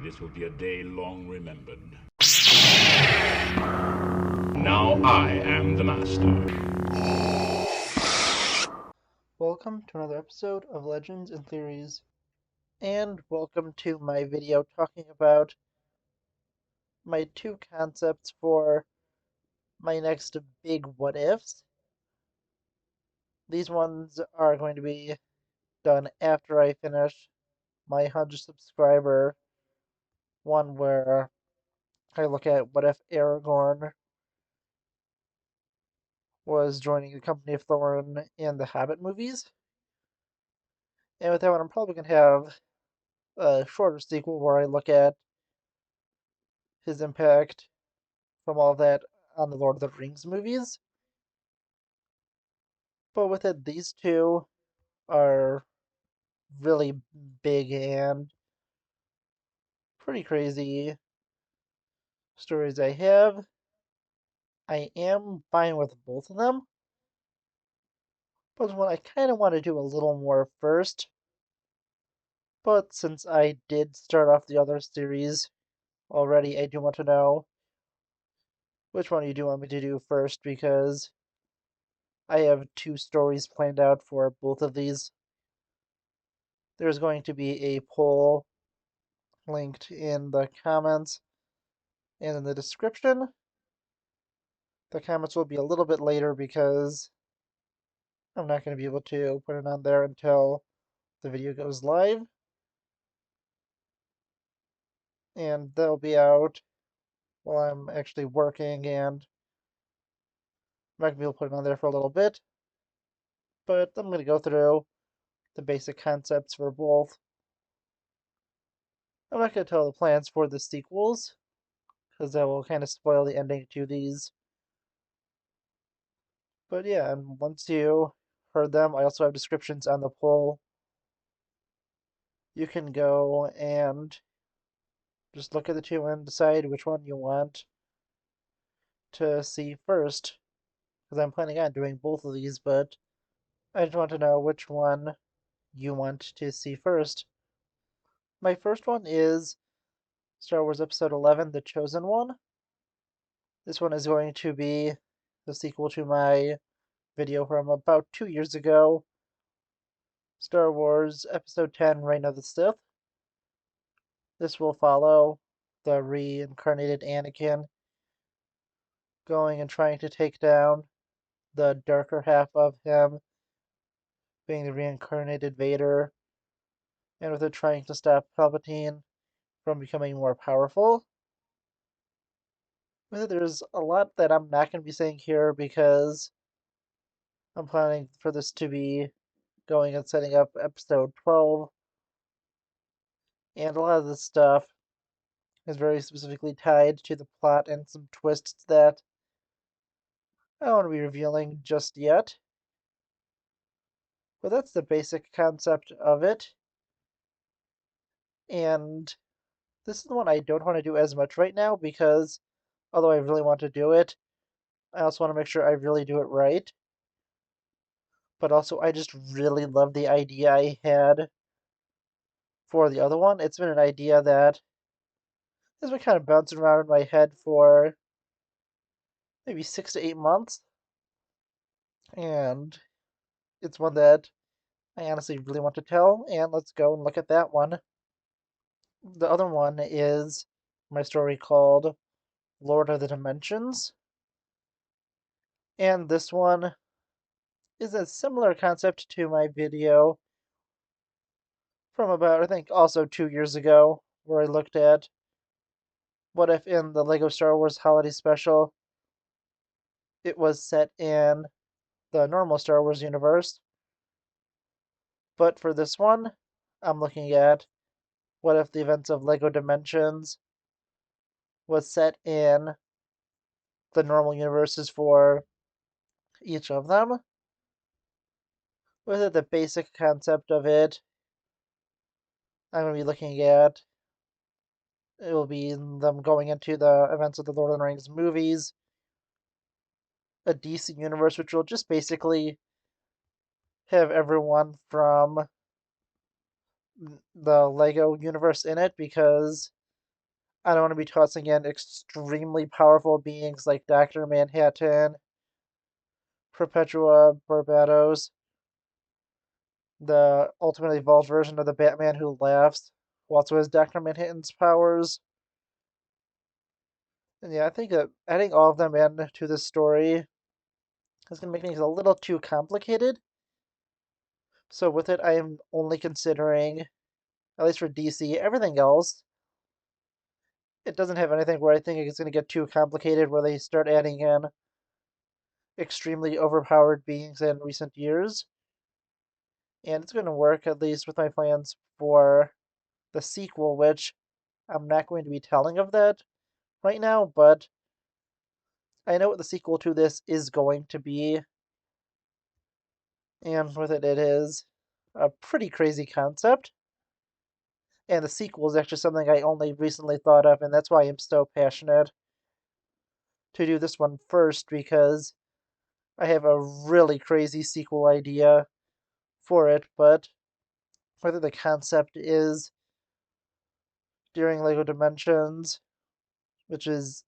This will be a day long remembered. Now I am the master. Welcome to another episode of Legends and Theories, and welcome to my video talking about my two concepts for my next big what ifs. These ones are going to be done after I finish my 100 subscriber one where I look at what if Aragorn was joining the Company of Thorn in the Hobbit movies. And with that one, I'm probably going to have a shorter sequel where I look at his impact from all that on the Lord of the Rings movies. But with it, these two are really big and pretty crazy stories I have. I am fine with both of them, but what I kind of want to do a little more first. But since I did start off the other series already, I do want to know which one you do want me to do first because I have two stories planned out for both of these. There's going to be a poll linked in the comments and in the description. The comments will be a little bit later because I'm not going to be able to put it on there until the video goes live. And they'll be out while I'm actually working, and I'm not going to be able to put it on there for a little bit. But I'm going to go through the basic concepts for both. I'm not going to tell the plans for the sequels, because that will kind of spoil the ending to these. But yeah, and once you heard them, I also have descriptions on the poll. You can go and just look at the two and decide which one you want to see first, because I'm planning on doing both of these, but I just want to know which one you want to see first. My first one is Star Wars Episode 11, The Chosen One. This one is going to be the sequel to my video from about 2 years ago, Star Wars Episode 10, Reign of the Sith. This will follow the reincarnated Anakin going and trying to take down the darker half of him, being the reincarnated Vader, and with it trying to stop Palpatine from becoming more powerful. With it, there's a lot that I'm not going to be saying here because I'm planning for this to be going and setting up episode 12. And a lot of this stuff is very specifically tied to the plot and some twists that I don't want to be revealing just yet. But that's the basic concept of it. And this is the one I don't want to do as much right now because although I really want to do it, I also want to make sure I really do it right. But also, I just really love the idea I had for the other one. It's been an idea that has been kind of bouncing around in my head for maybe 6 to 8 months. And it's one that I honestly really want to tell. And let's go and look at that one. The other one is my story called Lord of the Dimensions. And this one is a similar concept to my video from about, I think, also 2 years ago, where I looked at what if in the LEGO Star Wars Holiday Special it was set in the normal Star Wars universe. But for this one, I'm looking at what if the events of LEGO Dimensions was set in the normal universes for each of them. With it, the basic concept of it, I'm going to be looking at it will be them going into the events of the Lord of the Rings movies, a DC universe, which will just basically have everyone from the Lego universe in it because I don't want to be tossing in extremely powerful beings like Dr. Manhattan, Perpetua Barbados, the ultimately evolved version of the Batman who laughs, who also has Dr. Manhattan's powers. And yeah, I think that adding all of them into this story is going to make things a little too complicated. So with it, I am only considering, at least for DC, everything else. It doesn't have anything where I think it's going to get too complicated where they start adding in extremely overpowered beings in recent years. And it's going to work, at least with my plans for the sequel, which I'm not going to be telling of that right now, but I know what the sequel to this is going to be. And with it, it is a pretty crazy concept. And the sequel is actually something I only recently thought of, and that's why I'm so passionate to do this one first, because I have a really crazy sequel idea for it, but whether the concept is during LEGO Dimensions, which is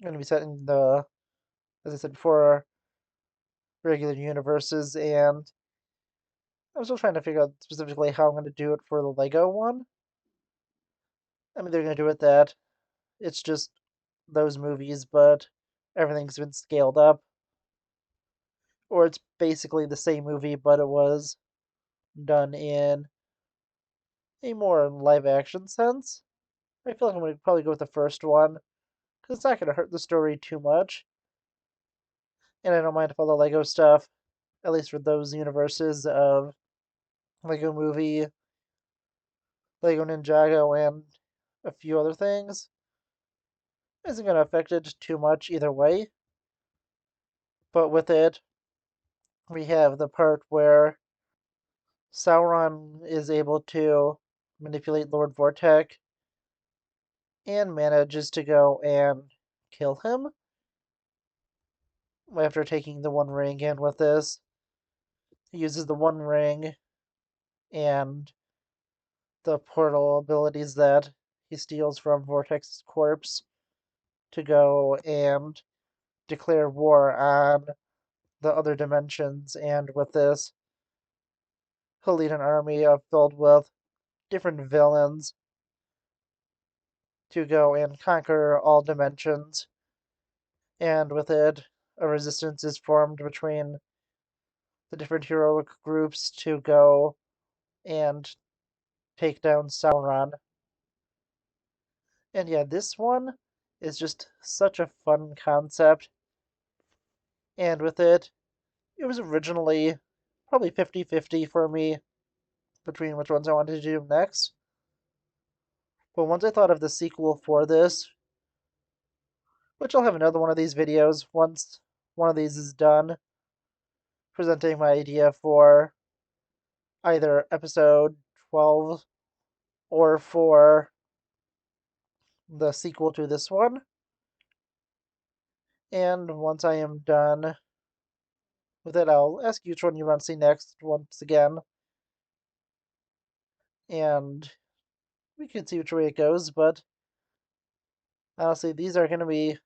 going to be set in the, as I said before, regular universes, and I'm still trying to figure out specifically how I'm going to do it for the LEGO one. I mean, they're going to do it that it's just those movies, but everything's been scaled up. Or it's basically the same movie, but it was done in a more live action sense. I feel like I'm going to probably go with the first one, because it's not going to hurt the story too much. And I don't mind if all the Lego stuff, at least for those universes of Lego Movie, Lego Ninjago, and a few other things, isn't going to affect it too much either way. But with it, we have the part where Sauron is able to manipulate Lord Vortek and manages to go and kill him after taking the One Ring in with this. He uses the One Ring and the portal abilities that he steals from Vortek's corpse to go and declare war on the other dimensions. And with this, he'll lead an army filled with different villains to go and conquer all dimensions. And with it, a resistance is formed between the different heroic groups to go and take down Sauron. And yeah, this one is just such a fun concept. And with it, it was originally probably 50-50 for me between which ones I wanted to do next. But once I thought of the sequel for this, which I'll have another one of these videos once one of these is done, presenting my idea for either episode 12 or for the sequel to this one. And once I am done with it, I'll ask you which one you want to see next once again. And we can see which way it goes, but honestly, these are going to be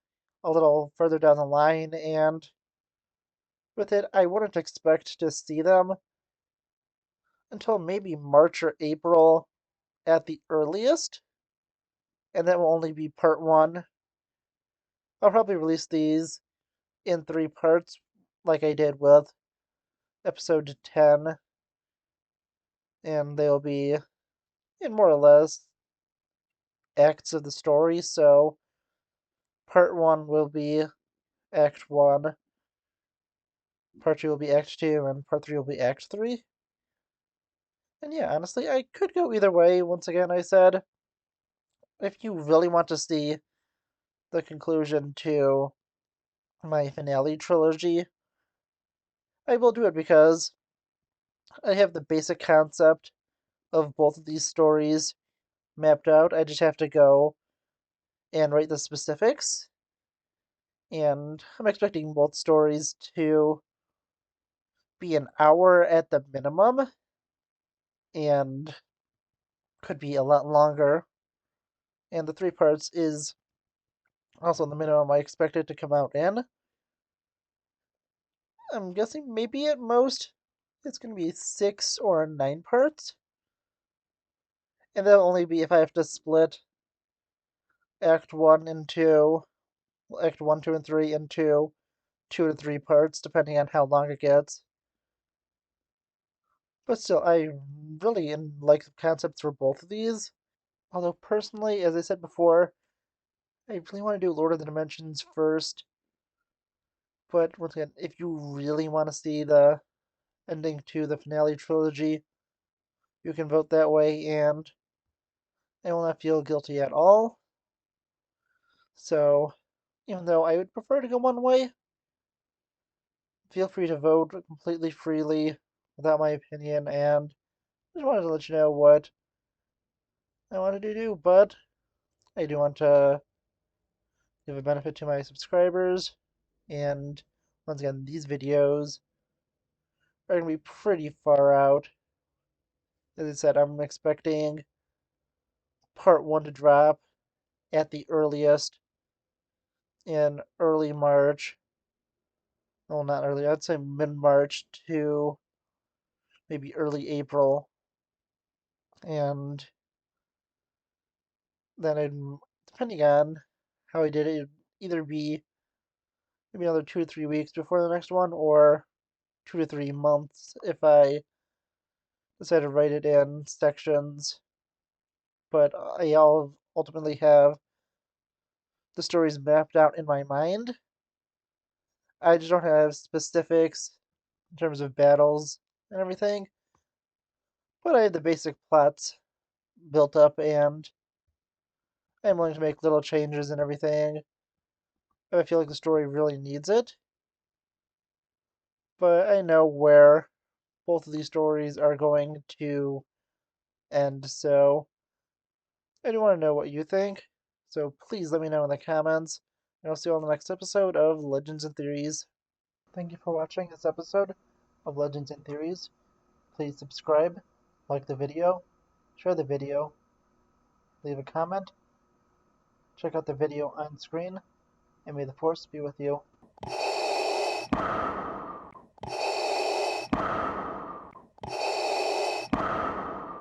a little further down the line, and with it, I wouldn't expect to see them until maybe March or April at the earliest, and that will only be part one. I'll probably release these in 3 parts, like I did with episode 10, and they'll be in more or less acts of the story. So, part one will be Act 1, part 2 will be Act 2, and part 3 will be Act 3. And yeah, honestly, I could go either way. Once again, I said, if you really want to see the conclusion to my finale trilogy, I will do it because I have the basic concept of both of these stories mapped out. I just have to go and write the specifics. And I'm expecting both stories to be an hour at the minimum, and could be a lot longer. And the 3 parts is also the minimum I expect it to come out in. I'm guessing maybe at most it's going to be 6 or 9 parts. And that'll only be if I have to split Act 1 into Act 1, 2, and 3 into 2 to 3 parts, depending on how long it gets. But still, I really like the concepts for both of these. Although personally, as I said before, I really want to do Lord of the Dimensions first. But once again, if you really want to see the ending to the finale trilogy, you can vote that way, and I will not feel guilty at all. So, even though I would prefer to go one way, feel free to vote completely freely without my opinion, and just wanted to let you know what I wanted to do, but I do want to give a benefit to my subscribers, and once again, these videos are going to be pretty far out. As I said, I'm expecting part 1 to drop at the earliest in early March. Well, not early, I'd say mid-March to maybe early April. And then depending on how I did it, it'd either be maybe another 2 to 3 weeks before the next one, or 2 to 3 months if I decide to write it in sections. But I'll ultimately have the stories mapped out in my mind. I just don't have specifics in terms of battles and everything. But I have the basic plots built up, and I'm willing to make little changes and everything if I feel like the story really needs it. But I know where both of these stories are going to end, so I do want to know what you think. So please let me know in the comments, and I'll see you on the next episode of Legends and Theories. Thank you for watching this episode of Legends and Theories. Please subscribe, like the video, share the video, leave a comment, check out the video on screen, and may the Force be with you.